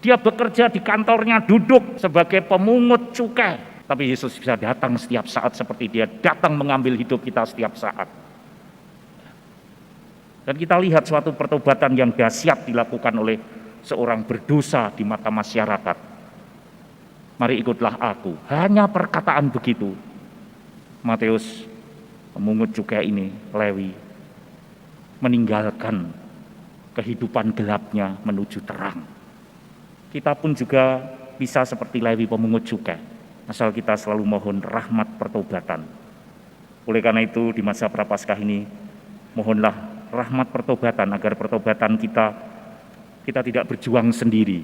Dia bekerja di kantornya, duduk sebagai pemungut cukai. Tapi Yesus bisa datang setiap saat seperti dia datang mengambil hidup kita setiap saat. Dan kita lihat suatu pertobatan yang dahsyat dilakukan oleh seorang berdosa di mata masyarakat. Mari ikutlah aku. Hanya perkataan begitu. Matius, pemungut cukai ini, Lewi, meninggalkan kehidupan gelapnya menuju terang. Kita pun juga bisa seperti Lewi pemungut cukai, asal kita selalu mohon rahmat pertobatan. Oleh karena itu di masa Prapaskah ini, mohonlah rahmat pertobatan agar pertobatan kita tidak berjuang sendiri,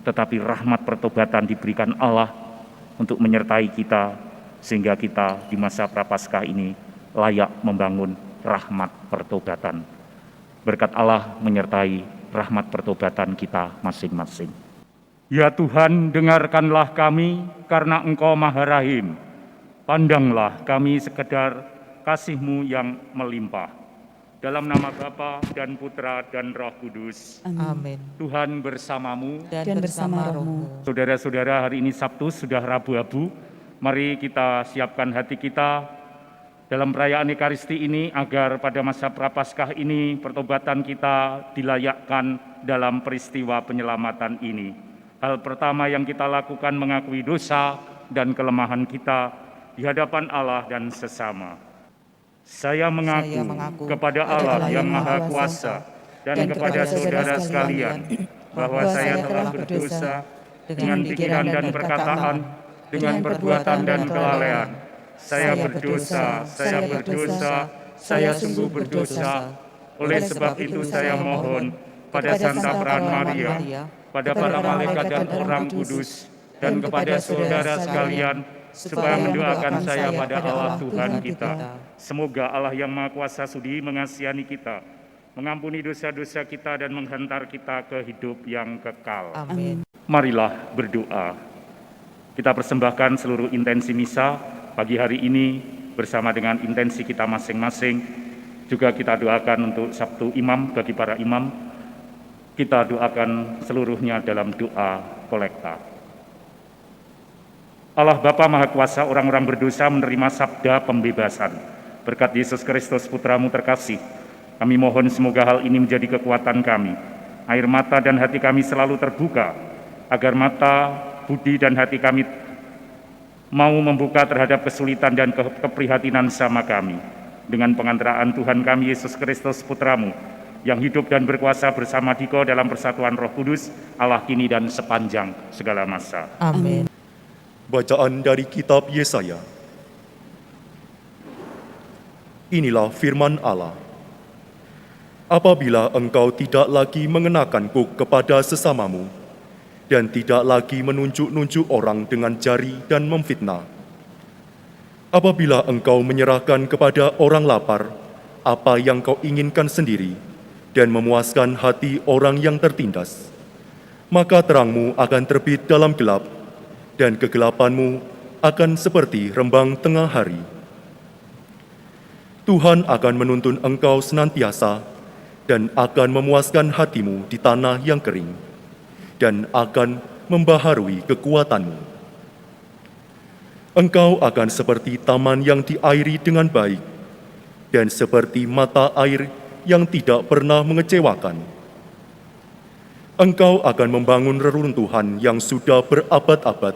tetapi rahmat pertobatan diberikan Allah untuk menyertai kita, sehingga kita di masa Prapaskah ini layak membangun rahmat pertobatan. Berkat Allah menyertai rahmat pertobatan kita masing-masing. Ya Tuhan, dengarkanlah kami karena Engkau Maha Rahim. Pandanglah kami sekedar kasih-Mu yang melimpah. Dalam nama Bapa dan Putra dan Roh Kudus. Amin. Tuhan bersamamu Dan bersama rohmu. Saudara-saudara, hari ini Sabtu sudah Rabu-Abu. Mari kita siapkan hati kita dalam perayaan Ekaristi ini agar pada masa Prapaskah ini pertobatan kita dilayakkan dalam peristiwa penyelamatan ini. Hal pertama yang kita lakukan mengakui dosa dan kelemahan kita di hadapan Allah dan sesama. Saya mengaku kepada Allah yang Maha Kuasa dan kepada saudara sekalian bahwa saya telah berdosa dengan pikiran dan perkataan, dengan perbuatan dan kelalaian. Saya berdosa, saya sungguh berdosa. Oleh sebab itu saya mohon pada Santa Peran Maria, pada para malaikat dan orang kudus, dan kepada saudara sekalian, supaya mendoakan saya pada Allah Tuhan kita. Semoga Allah yang Maha Kuasa sudi mengasihi kita, mengampuni dosa-dosa kita dan menghantar kita ke hidup yang kekal. Amin. Marilah berdoa. Kita persembahkan seluruh intensi misa pagi hari ini bersama dengan intensi kita masing-masing. Juga kita doakan untuk Sabtu Imam bagi para imam. Kita doakan seluruhnya dalam doa kolekta. Allah Bapa Maha Kuasa, orang-orang berdosa menerima sabda pembebasan. Berkat Yesus Kristus Putra-Mu terkasih, kami mohon semoga hal ini menjadi kekuatan kami. Air mata dan hati kami selalu terbuka, agar mata, budi dan hati kami mau membuka terhadap kesulitan dan keprihatinan sama kami. Dengan pengantaraan Tuhan kami Yesus Kristus Putra-Mu, yang hidup dan berkuasa bersama Diko dalam persatuan Roh Kudus, Allah kini dan sepanjang segala masa. Amin. Bacaan dari kitab Yesaya. Inilah firman Allah. Apabila engkau tidak lagi mengenakan kuk kepada sesamamu, dan tidak lagi menunjuk-nunjuk orang dengan jari dan memfitnah. Apabila engkau menyerahkan kepada orang lapar apa yang kau inginkan sendiri, dan memuaskan hati orang yang tertindas, maka terangmu akan terbit dalam gelap, dan kegelapanmu akan seperti rembang tengah hari. Tuhan akan menuntun engkau senantiasa, dan akan memuaskan hatimu di tanah yang kering, dan akan membaharui kekuatanmu. Engkau akan seperti taman yang diairi dengan baik, dan seperti mata air yang tidak pernah mengecewakan. Engkau akan membangun reruntuhan yang sudah berabad-abad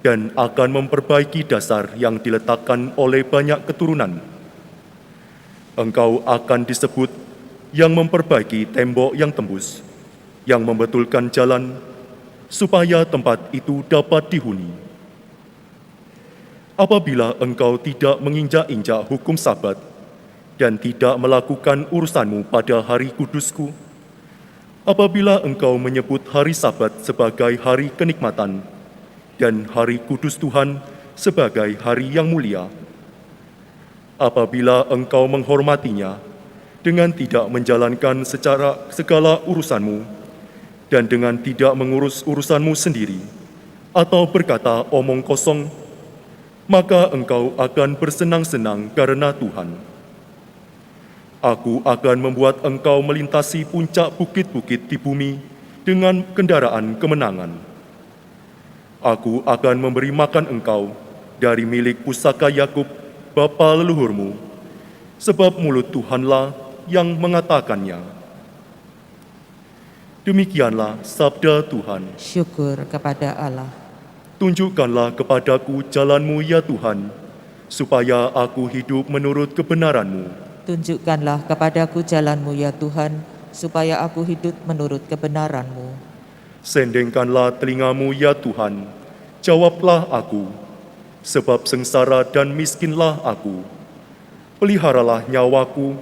dan akan memperbaiki dasar yang diletakkan oleh banyak keturunan. Engkau akan disebut yang memperbaiki tembok yang tembus, yang membetulkan jalan, supaya tempat itu dapat dihuni. Apabila engkau tidak menginjak-injak hukum Sabat, dan tidak melakukan urusanmu pada hari kudusku, apabila engkau menyebut hari Sabat sebagai hari kenikmatan, dan hari kudus Tuhan sebagai hari yang mulia, apabila engkau menghormatinya dengan tidak menjalankan secara segala urusanmu, dan dengan tidak mengurus urusanmu sendiri, atau berkata omong kosong, maka engkau akan bersenang-senang karena Tuhan. Aku akan membuat engkau melintasi puncak bukit-bukit di bumi dengan kendaraan kemenangan. Aku akan memberi makan engkau dari milik pusaka Yakub, bapa leluhurmu, sebab mulut Tuhanlah yang mengatakannya. Demikianlah sabda Tuhan. Syukur kepada Allah. Tunjukkanlah kepadaku jalan-Mu ya Tuhan, supaya aku hidup menurut kebenaran-Mu. Tunjukkanlah kepadaku jalan-Mu ya Tuhan, supaya aku hidup menurut kebenaran-Mu. Sendengkanlah telinga-Mu ya Tuhan, jawablah aku, sebab sengsara dan miskinlah aku. Peliharalah nyawaku,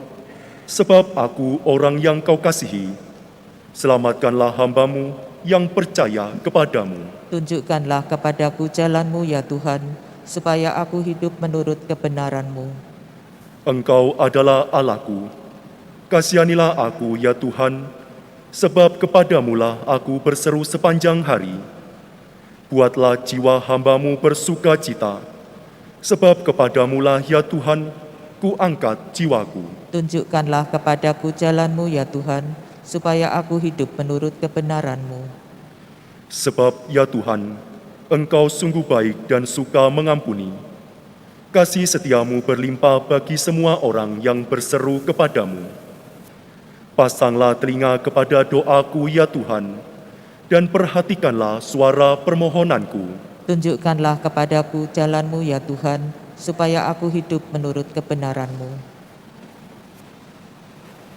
sebab aku orang yang Kau kasihi. Selamatkanlah hamba-Mu yang percaya kepadamu. Tunjukkanlah kepadaku jalan-Mu ya Tuhan, supaya aku hidup menurut kebenaran-Mu. Engkau adalah Allahku, kasihanilah aku ya Tuhan, sebab kepadamu-lah aku berseru sepanjang hari. Buatlah jiwa hamba-Mu bersuka cita, sebab kepadamu-lah ya Tuhan, ku angkat jiwaku. Tunjukkanlah kepadaku jalan-Mu ya Tuhan, supaya aku hidup menurut kebenaran-Mu. Sebab ya Tuhan, Engkau sungguh baik dan suka mengampuni. Kasih setiamu berlimpah bagi semua orang yang berseru kepadamu. Pasanglah telinga kepada doaku ya Tuhan, dan perhatikanlah suara permohonanku. Tunjukkanlah kepadaku jalan-Mu ya Tuhan, supaya aku hidup menurut kebenaran-Mu.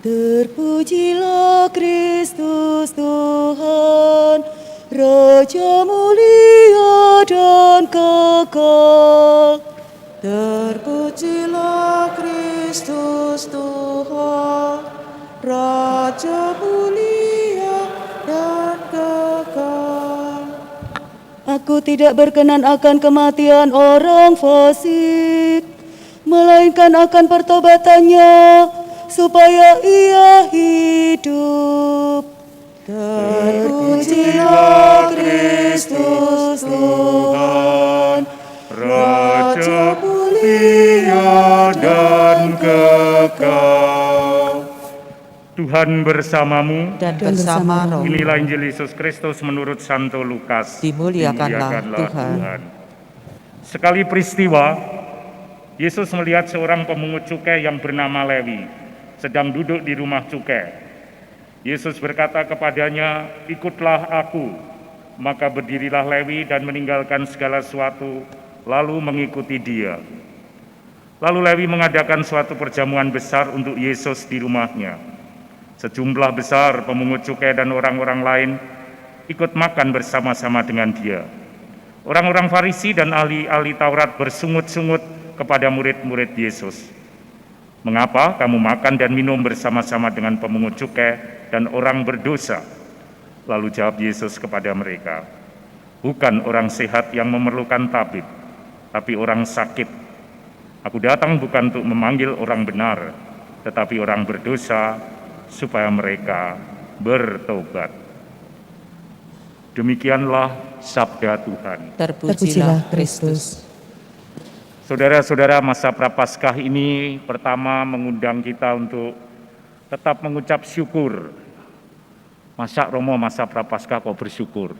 Terpujilah Kristus Tuhan, Raja mulia dan kekal. Terpujilah Kristus Tuhan, Raja mulia dan kekal. Aku tidak berkenan akan kematian orang fasik, melainkan akan pertobatannya, supaya ia hidup. Terpujilah Kristus Tuhan, Raja mulia dan kekal. Tuhan bersamamu. Dan bersama roh. Inilah Injil Yesus Kristus menurut Santo Lukas. Dimuliakanlah Tuhan. Sekali peristiwa, Yesus melihat seorang pemungut cukai yang bernama Lewi sedang duduk di rumah cukai. Yesus berkata kepadanya, "Ikutlah aku." Maka berdirilah Lewi dan meninggalkan segala sesuatu, lalu mengikuti dia. Lalu Lewi mengadakan suatu perjamuan besar untuk Yesus di rumahnya. Sejumlah besar pemungut cukai dan orang-orang lain ikut makan bersama-sama dengan dia. Orang-orang Farisi dan ahli-ahli Taurat bersungut-sungut kepada murid-murid Yesus. "Mengapa kamu makan dan minum bersama-sama dengan pemungut cukai dan orang berdosa?" Lalu jawab Yesus kepada mereka, "Bukan orang sehat yang memerlukan tabib, tapi orang sakit. Aku datang bukan untuk memanggil orang benar, tetapi orang berdosa, supaya mereka bertobat." Demikianlah sabda Tuhan. Terpujilah Kristus. Saudara-saudara, masa Prapaskah ini pertama mengundang kita untuk tetap mengucap syukur. Masa Romo masa Prapaskah kok bersyukur?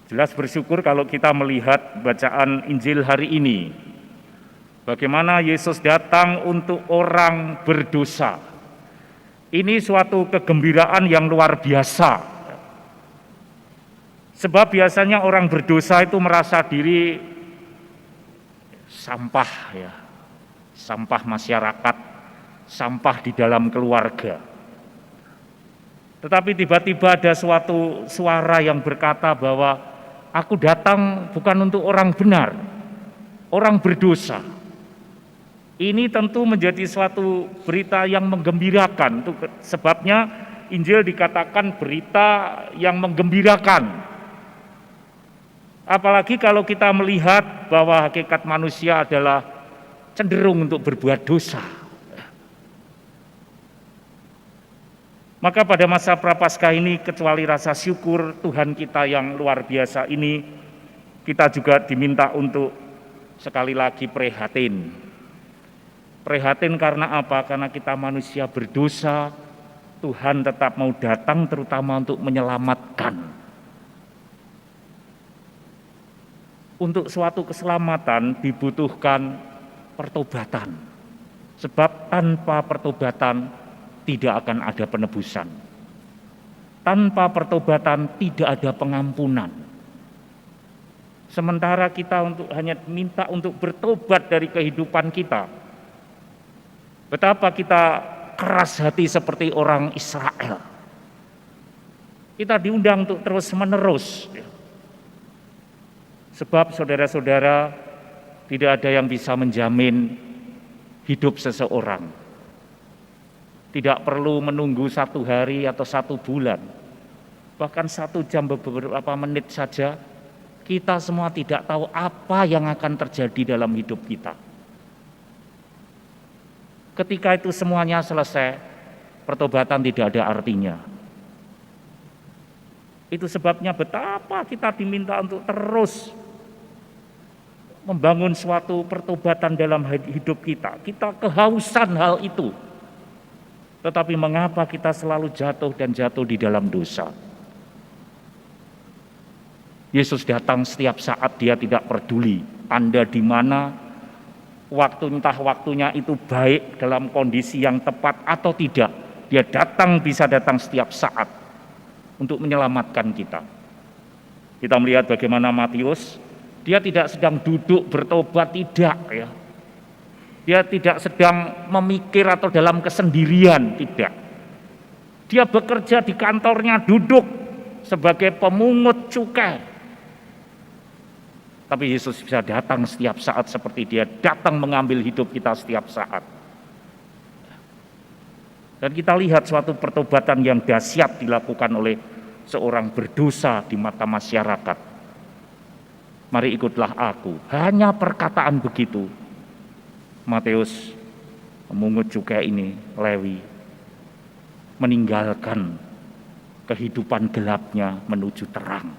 Jelas bersyukur kalau kita melihat bacaan Injil hari ini. Bagaimana Yesus datang untuk orang berdosa. Ini suatu kegembiraan yang luar biasa. Sebab biasanya orang berdosa itu merasa diri sampah ya, sampah masyarakat, sampah di dalam keluarga. Tetapi tiba-tiba ada suatu suara yang berkata bahwa aku datang bukan untuk orang benar, orang berdosa. Ini tentu menjadi suatu berita yang menggembirakan. Itu sebabnya Injil dikatakan berita yang menggembirakan. Apalagi kalau kita melihat bahwa hakikat manusia adalah cenderung untuk berbuat dosa. Maka pada masa Prapaskah ini, kecuali rasa syukur Tuhan kita yang luar biasa ini, kita juga diminta untuk sekali lagi prihatin. Prihatin karena apa? Karena kita manusia berdosa, Tuhan tetap mau datang terutama untuk menyelamatkan. Untuk suatu keselamatan dibutuhkan pertobatan. Sebab tanpa pertobatan tidak akan ada penebusan. Tanpa pertobatan tidak ada pengampunan. Sementara kita hanya minta untuk bertobat dari kehidupan kita. Betapa kita keras hati seperti orang Israel. Kita diundang untuk terus menerus. Sebab saudara-saudara, tidak ada yang bisa menjamin hidup seseorang. Tidak perlu menunggu 1 hari atau 1 bulan. Bahkan 1 jam beberapa menit saja, kita semua tidak tahu apa yang akan terjadi dalam hidup kita. Ketika itu semuanya selesai, pertobatan tidak ada artinya. Itu sebabnya betapa kita diminta untuk terus membangun suatu pertobatan dalam hidup kita. Kita kehausan hal itu. Tetapi mengapa kita selalu jatuh dan jatuh di dalam dosa? Yesus datang setiap saat, dia tidak peduli Anda di mana, entah waktunya itu baik dalam kondisi yang tepat atau tidak. Dia bisa datang setiap saat untuk menyelamatkan kita. Kita melihat bagaimana Matius, dia tidak sedang duduk bertobat, tidak ya. Dia tidak sedang memikir atau dalam kesendirian, tidak. Dia bekerja di kantornya, duduk sebagai pemungut cukai. Tapi Yesus bisa datang setiap saat seperti dia datang mengambil hidup kita setiap saat. Dan kita lihat suatu pertobatan yang dahsyat dilakukan oleh seorang berdosa di mata masyarakat. Mari ikutlah aku. Hanya perkataan begitu, Matius, pemungut cukai ini, Lewi, meninggalkan kehidupan gelapnya menuju terang.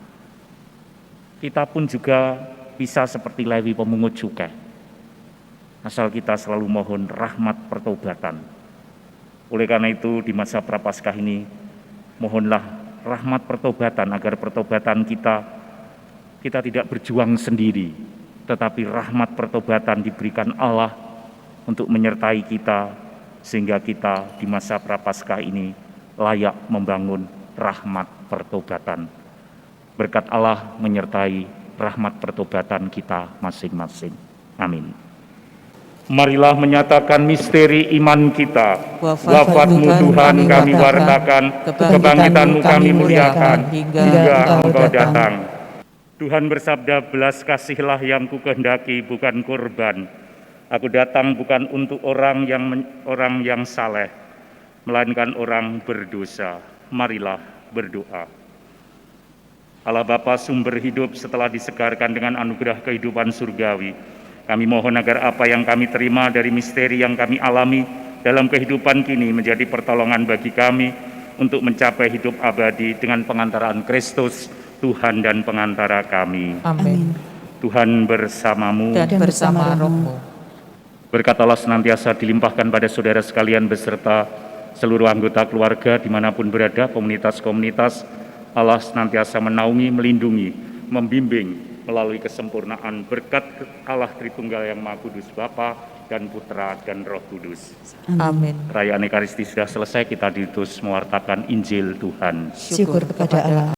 Kita pun juga bisa seperti Lewi pemungut cukai. Asal kita selalu mohon rahmat pertobatan. Oleh karena itu di masa Prapaskah ini, mohonlah rahmat pertobatan agar pertobatan kita tidak berjuang sendiri, tetapi rahmat pertobatan diberikan Allah untuk menyertai kita, sehingga kita di masa Prapaskah ini layak membangun rahmat pertobatan. Berkat Allah menyertai rahmat pertobatan kita masing-masing. Amin. Marilah menyatakan misteri iman kita. Wafat-Mu Tuhan kami wartakan, kebangkitan-Mu kami muliakan, hingga Engkau datang. Tuhan bersabda, belas kasihlah yang kukehendaki, bukan kurban. Aku datang bukan untuk orang yang saleh, melainkan orang berdosa. Marilah berdoa. Allah Bapa sumber hidup, setelah disegarkan dengan anugerah kehidupan surgawi, kami mohon agar apa yang kami terima dari misteri yang kami alami dalam kehidupan kini menjadi pertolongan bagi kami untuk mencapai hidup abadi dengan pengantaraan Kristus, Tuhan dan pengantara kami. Amin. Tuhan bersamamu Dan bersama rohmu. Berkat Allah senantiasa dilimpahkan pada saudara sekalian beserta seluruh anggota keluarga dimanapun berada, komunitas-komunitas. Allah senantiasa menaungi, melindungi, membimbing melalui kesempurnaan berkat Allah Tritunggal yang Maha Kudus, Bapa dan Putra dan Roh Kudus. Amin. Perayaan Ekaristi sudah selesai, kita diutus mewartakan Injil Tuhan. Syukur kepada Allah.